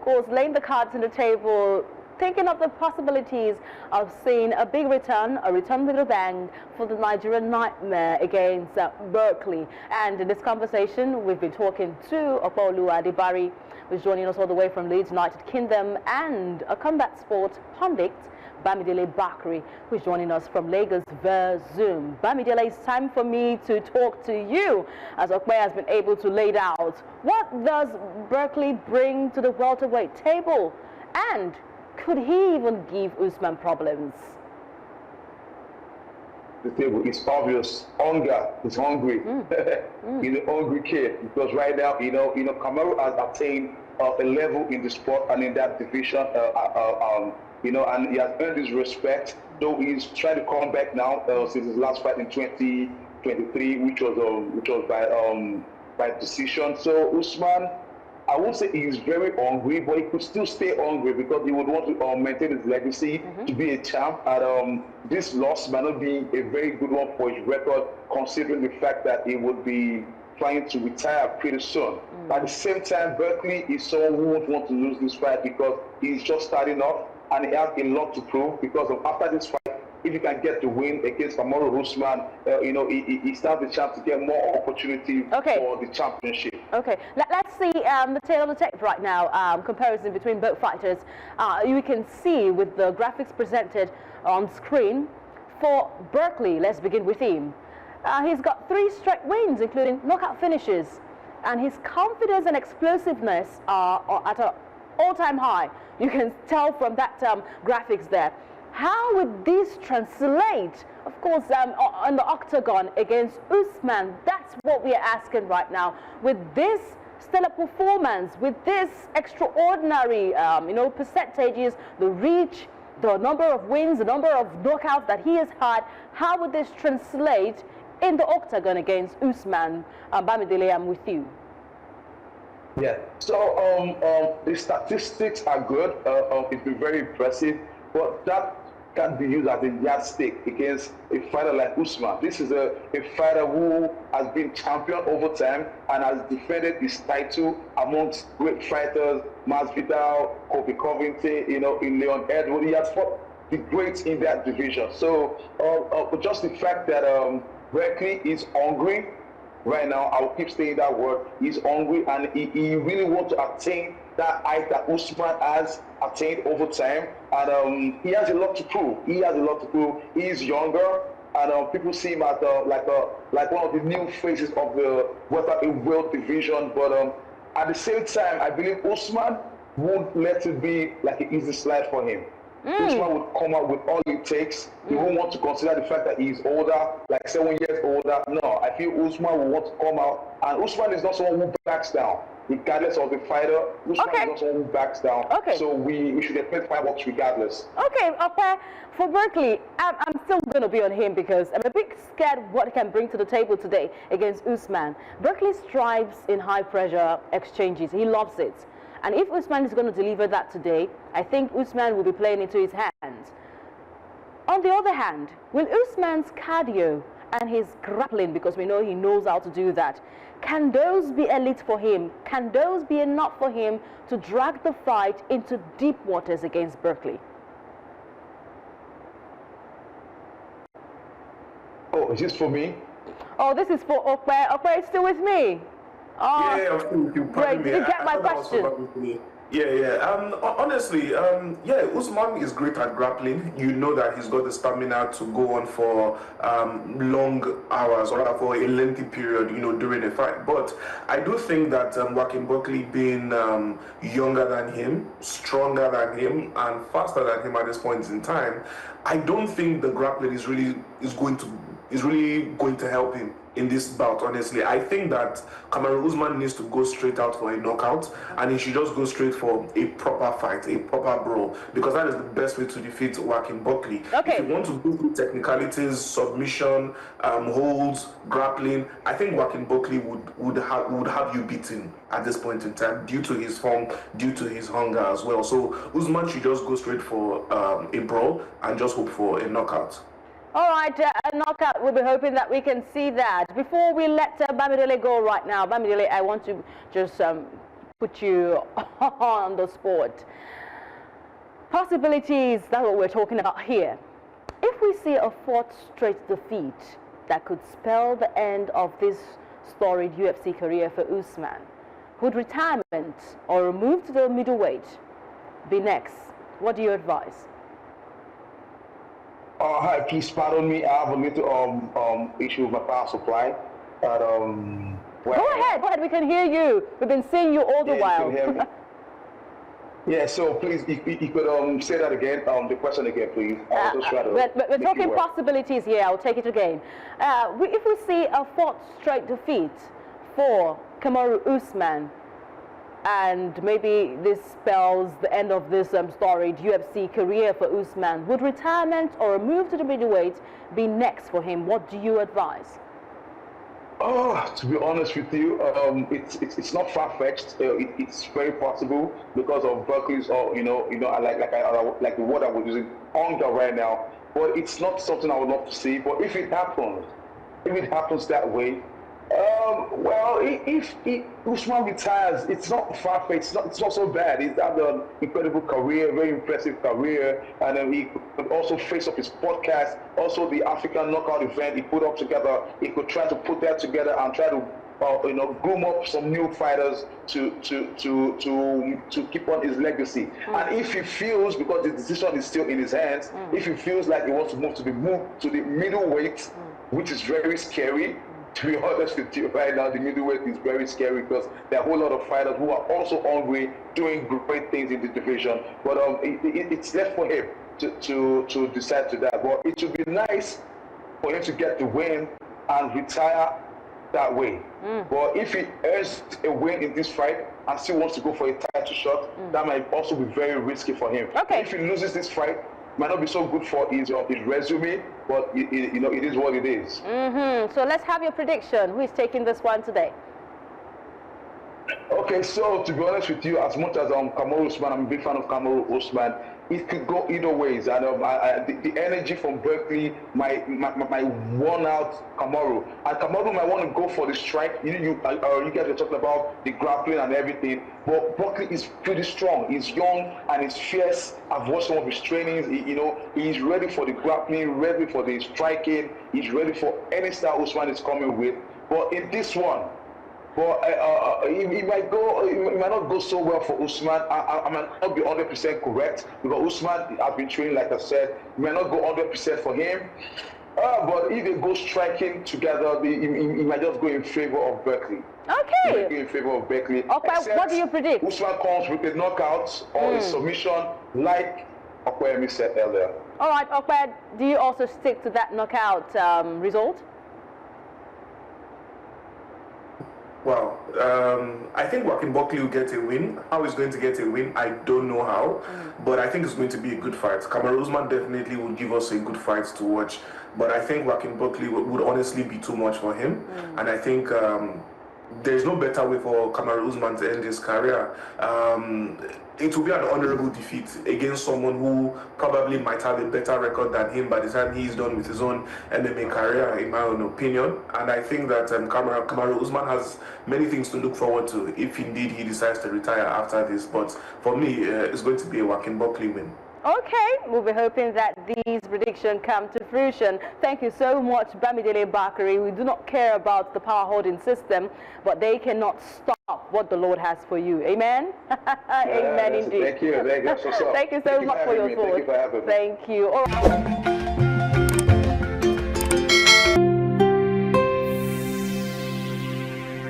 course, laying the cards on the table, thinking of the possibilities of seeing a big return, a return with a bang for the Nigerian Nightmare against Buckley. And in this conversation, we've been talking to Okpolu Adibari, who's joining us all the way from Leeds, United Kingdom, and a combat sport pundit, Bamidele Bakare, who's joining us from Lagos via Zoom. Bamidele, it's time for me to talk to you, as Okpe has been able to lay it out. What does Buckley bring to the welterweight table? And could he even give Usman problems? The table is obvious. Hunger. He's hungry. He's a hungry kid, because right now, Kamaru has attained a level in the sport and in that division, and he has earned his respect. Though he's trying to come back now since his last fight in 2023, which was by decision. So Usman, I won't say he's very hungry, but he could still stay hungry because he would want to maintain his legacy to be a champ. And this loss might not be a very good one for his record, considering the fact that he would be trying to retire pretty soon. At the same time, Buckley is someone who won't want to lose this fight because he's just starting off and he has a lot to prove. Because after this fight, if he can get the win against Kamaru Usman, he stands the chance to get more opportunity for the championship. Okay, let's see the tail of the tape right now, comparison between both fighters. You can see with the graphics presented on screen for Buckley. Let's begin with him. He's got 3 straight wins, including knockout finishes, and his confidence and explosiveness are at an all-time high. You can tell from that graphics there. How would this translate, of course, on the Octagon against Usman? That's what we are asking right now. With this stellar performance, with this extraordinary, percentages, the reach, the number of wins, the number of knockouts that he has had, how would this translate in the Octagon against Usman? Bamidele, I'm with you. Yeah, so the statistics are good. It's been very impressive, but that can be used as a yardstick against a fighter like Usman. This is a fighter who has been champion over time and has defended his title amongst great fighters, Masvidal, Kobe Covington, in Leon Edwards. He has fought the greats in that division. So just the fact that Buckley is hungry right now, I will keep saying that word, he's hungry, and he really wants to attain that height that Usman has attained over time, and he has a lot to prove. He is younger, and people see him as like one of the new faces of the welterweight division. But at the same time, I believe Usman won't let it be like an easy slide for him. Usman would come out with all it takes. He won't want to consider the fact that he's older, like 7 years older. No, I feel Usman will want to come out, and Usman is not someone who backs down. Regardless of the fighter, Usman is not someone who backs down. So we should expect fireworks regardless. Okay, for Buckley, I'm still going to be on him because I'm a bit scared what he can bring to the table today against Usman. Buckley strives in high-pressure exchanges. He loves it. And if Usman is going to deliver that today, I think Usman will be playing into his hands. On the other hand, will Usman's cardio and his grappling, because we know he knows how to do that, can those be elite for him? Can those be enough for him to drag the fight into deep waters against Buckley? Oh, is this for me? Oh, this is for Okpe. Okpe is still with me. Oh, yeah, of course. Great. Did you get my question? Honestly, Usman is great at grappling. You know that he's got the stamina to go on for long hours or for a lengthy period, during a fight. But I do think that Joaquin Buckley being younger than him, stronger than him, and faster than him at this point in time, I don't think the grappling is really going to help him in this bout. Honestly, I think that Kamaru Usman needs to go straight out for a knockout, and he should just go straight for a proper fight, a proper brawl, because that is the best way to defeat Joaquin Buckley. If you want to go through technicalities, submission, holds, grappling, I think Joaquin Buckley would have you beaten at this point in time due to his form, due to his hunger as well. So Usman should just go straight for a brawl and just hope for a knockout. All right, a knockout. We'll be hoping that we can see that. Before we let Bamidele go right now, Bamidele, I want to just put you on the spot. Possibilities, that's what we're talking about here. If we see a fourth straight defeat that could spell the end of this storied UFC career for Usman, would retirement or a move to the middleweight be next? What do you advise? Hi, please pardon me. I have a little issue with my power supply. But, well, go ahead. We can hear you. We've been seeing you all the while. You can hear me. Yeah, so please, if you could say that again, the question again, please. I'll just try to we're talking possibilities here. I'll take it again. If we see a fourth straight defeat for Kamaru Usman, and maybe this spells the end of this storied UFC career for Usman, would retirement or a move to the middleweight be next for him? What do you advise? Oh, to be honest with you, it's not far-fetched. It's very possible because of Buckley's, like the word I was using, hunger right now. But it's not something I would love to see. But if it happens that way, well, if Usman retires, it's not far-fetched. It's not so bad. He's had an incredible career, very impressive career, and then he could also face up his podcast, also the African knockout event he put up together. He could try to put that together and try to, groom up some new fighters to keep on his legacy. And if he feels, because the decision is still in his hands, if he feels like he wants to move to the middleweight, which is very scary. To be honest with you, right now, the middleweight is very scary because there are a whole lot of fighters who are also hungry, doing great things in the division. But it's left for him to decide to that. But it would be nice for him to get the win and retire that way. But if he earns a win in this fight and still wants to go for a title shot, that might also be very risky for him. Okay. If he loses this fight, might not be so good for his resume, but it is what it is. So let's have your prediction. Who is taking this one today? Okay, so to be honest with you, as much as Kamaru Usman, I'm a big fan of Kamaru Usman. It could go either ways, and the energy from Buckley might worn out Kamaru, and Kamaru might want to go for the strike. You guys are talking about the grappling and everything, but Buckley is pretty strong. He's young and he's fierce. I've watched some of his trainings. He's ready for the grappling, ready for the striking. He's ready for any style Usman is coming with. But in this one, but it might not go so well for Usman. I might not be 100% correct because Usman has been training, like I said. It might not go 100% for him. But if they go striking together, he might just go in favor of Buckley. Okay. He might go in favor of Buckley. Okay, what do you predict? Usman comes with a knockout or a submission, like Octagon said earlier. All right, Octagon, do you also stick to that knockout result? Well, I think Joaquin Buckley will get a win. How he's going to get a win, I don't know how, but I think it's going to be a good fight. Kamaru Usman definitely will give us a good fight to watch, but I think Joaquin Buckley would honestly be too much for him, and I think there's no better way for Kamaru Usman to end his career. It will be an honorable defeat against someone who probably might have a better record than him by the time he's done with his own MMA career, in my own opinion. And I think that Kamaru Usman has many things to look forward to if indeed he decides to retire after this. But for me, it's going to be a Joaquin Buckley win. Okay, we'll be hoping that these predictions come to fruition. Thank you so much, Bamidele Bakare. We do not care about the power holding system, but they cannot stop what the Lord has for you. Amen? Amen indeed. Thank you. Thank you so much for your thoughts. Thank you for having me. Thank you. All right.